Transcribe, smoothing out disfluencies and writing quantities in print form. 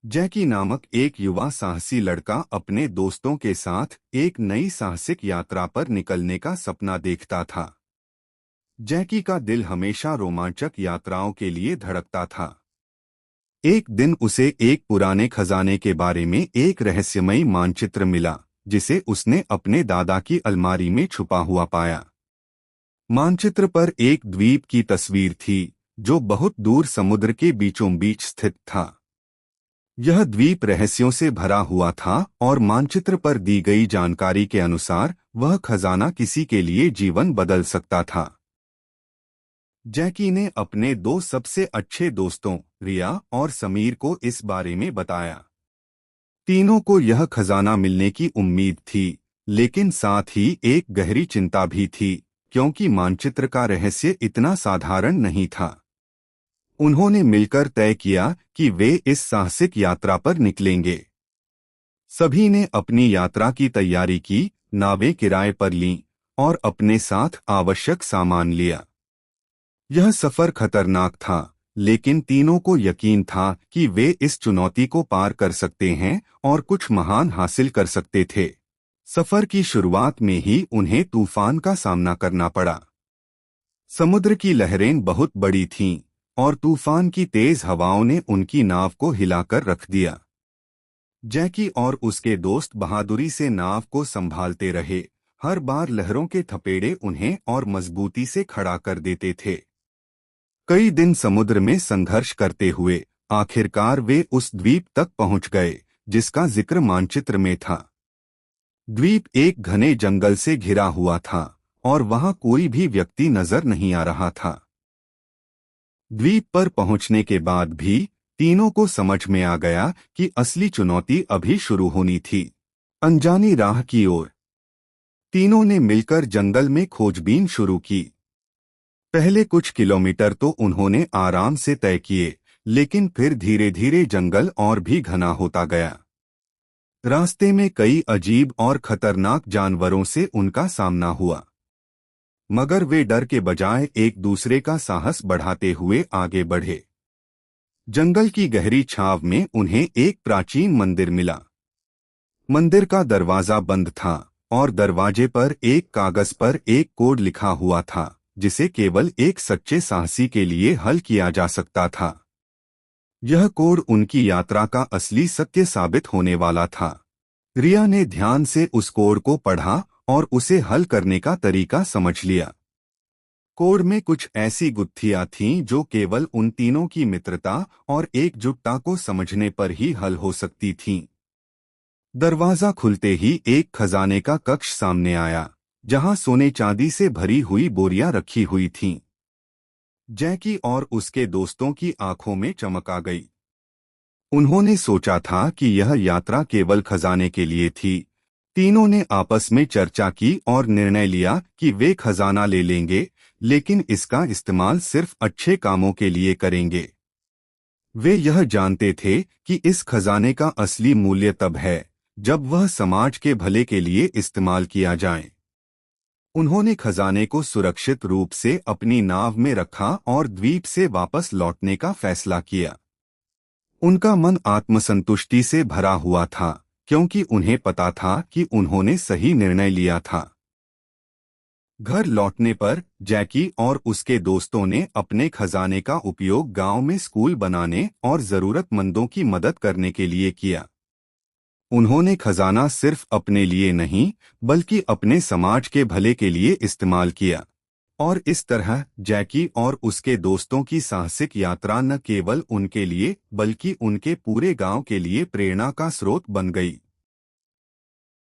जैकी नामक एक युवा साहसी लड़का अपने दोस्तों के साथ एक नई साहसिक यात्रा पर निकलने का सपना देखता था। जैकी का दिल हमेशा रोमांचक यात्राओं के लिए धड़कता था। एक दिन उसे एक पुराने खजाने के बारे में एक रहस्यमयी मानचित्र मिला, जिसे उसने अपने दादा की अलमारी में छुपा हुआ पाया। मानचित्र पर एक द्वीप की तस्वीर थी, जो बहुत दूर समुद्र के बीचों बीच स्थित था। यह द्वीप रहस्यों से भरा हुआ था और मानचित्र पर दी गई जानकारी के अनुसार वह खजाना किसी के लिए जीवन बदल सकता था। जैकी ने अपने दो सबसे अच्छे दोस्तों रिया और समीर को इस बारे में बताया। तीनों को यह खजाना मिलने की उम्मीद थी, लेकिन साथ ही एक गहरी चिंता भी थी, क्योंकि मानचित्र का रहस्य इतना साधारण नहीं था। उन्होंने मिलकर तय किया कि वे इस साहसिक यात्रा पर निकलेंगे। सभी ने अपनी यात्रा की तैयारी की, नावें किराए पर लीं और अपने साथ आवश्यक सामान लिया। यह सफर खतरनाक था, लेकिन तीनों को यकीन था कि वे इस चुनौती को पार कर सकते हैं और कुछ महान हासिल कर सकते थे। सफर की शुरुआत में ही उन्हें तूफान का सामना करना पड़ा। समुद्र की लहरें बहुत बड़ी थीं और तूफान की तेज हवाओं ने उनकी नाव को हिलाकर रख दिया। जैकी और उसके दोस्त बहादुरी से नाव को संभालते रहे। हर बार लहरों के थपेड़े उन्हें और मजबूती से खड़ा कर देते थे। कई दिन समुद्र में संघर्ष करते हुए आखिरकार वे उस द्वीप तक पहुंच गए, जिसका जिक्र मानचित्र में था। द्वीप एक घने जंगल से घिरा हुआ था और वहां कोई भी व्यक्ति नजर नहीं आ रहा था। द्वीप पर पहुंचने के बाद भी तीनों को समझ में आ गया कि असली चुनौती अभी शुरू होनी थी। अनजानी राह की ओर तीनों ने मिलकर जंगल में खोजबीन शुरू की। पहले कुछ किलोमीटर तो उन्होंने आराम से तय किए, लेकिन फिर धीरे धीरे जंगल और भी घना होता गया। रास्ते में कई अजीब और खतरनाक जानवरों से उनका सामना हुआ, मगर वे डर के बजाय एक दूसरे का साहस बढ़ाते हुए आगे बढ़े। जंगल की गहरी छाव में उन्हें एक प्राचीन मंदिर मिला। मंदिर का दरवाजा बंद था और दरवाजे पर एक कागज पर एक कोड लिखा हुआ था, जिसे केवल एक सच्चे साहसी के लिए हल किया जा सकता था। यह कोड उनकी यात्रा का असली सत्य साबित होने वाला था। रिया ने ध्यान से उस कोड को पढ़ा और उसे हल करने का तरीका समझ लिया। कोड में कुछ ऐसी गुत्थियां थीं जो केवल उन तीनों की मित्रता और एकजुटता को समझने पर ही हल हो सकती थीं। दरवाजा खुलते ही एक खजाने का कक्ष सामने आया, जहां सोने चांदी से भरी हुई बोरियां रखी हुई थीं। जैकी और उसके दोस्तों की आंखों में चमक आ गई। उन्होंने सोचा था कि यह यात्रा केवल खजाने के लिए थी। तीनों ने आपस में चर्चा की और निर्णय लिया कि वे खजाना ले लेंगे, लेकिन इसका इस्तेमाल सिर्फ अच्छे कामों के लिए करेंगे। वे यह जानते थे कि इस खजाने का असली मूल्य तब है जब वह समाज के भले के लिए इस्तेमाल किया जाए। उन्होंने खजाने को सुरक्षित रूप से अपनी नाव में रखा और द्वीप से वापस लौटने का फैसला किया। उनका मन आत्मसंतुष्टि से भरा हुआ था, क्योंकि उन्हें पता था कि उन्होंने सही निर्णय लिया था। घर लौटने पर जैकी और उसके दोस्तों ने अपने खजाने का उपयोग गांव में स्कूल बनाने और जरूरतमंदों की मदद करने के लिए किया। उन्होंने खजाना सिर्फ अपने लिए नहीं, बल्कि अपने समाज के भले के लिए इस्तेमाल किया। और इस तरह जैकी और उसके दोस्तों की साहसिक यात्रा न केवल उनके लिए बल्कि उनके पूरे गांव के लिए प्रेरणा का स्रोत बन गई।